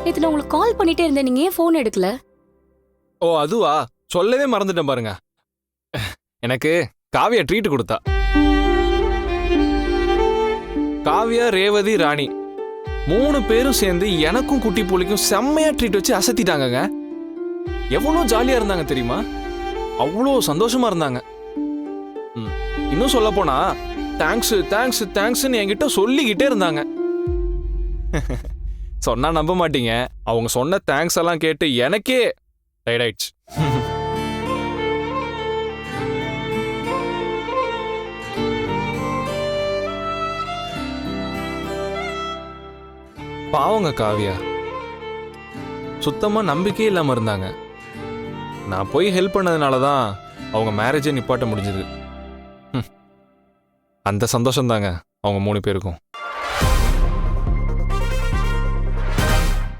இதுல உங்களுக்கு கால் பண்ணிட்டே இருந்தேன், நீங்க ஏன் ஃபோன் எடுக்கல? ஓ அதுவா, சொல்லவே மறந்துட்டேன் பாருங்க. எனக்கு காவியா ட்ரீட் கொடுத்தா. காவியா, ரேவதி, ராணி 3 பேரும் சேர்ந்து எனக்கும் குட்டி புலிக்கும் செம்மையா ட்ரீட் வச்சு அசத்திட்டாங்கங்க. எவ்வளோ ஜாலியா இருந்தாங்க தெரியுமா? அவ்வளோ சந்தோஷமா இருந்தாங்க. இன்னும் சொல்ல போனா தேங்க்ஸ் தேங்க்ஸ் தேங்க்ஸ்ன்னு என்கிட்ட சொல்லிக்கிட்டே இருந்தாங்க. சொன்னா நம்ப மாட்டீங்க, அவங்க சொன்ன தேங்க்ஸ் எல்லாம் கேட்டு எனக்கே டயர்ட் ஆயிடுச்சு. பாவங்க காவியா, சுத்தமா நம்பிக்கையே இல்லாம இருந்தாங்க. நான் போய் ஹெல்ப் பண்ணதுனால தான் அவங்க மேரேஜே நிப்பாட்ட முடிஞ்சது. அந்த சந்தோஷம் தாங்க அவங்க 3 பேருக்கும்.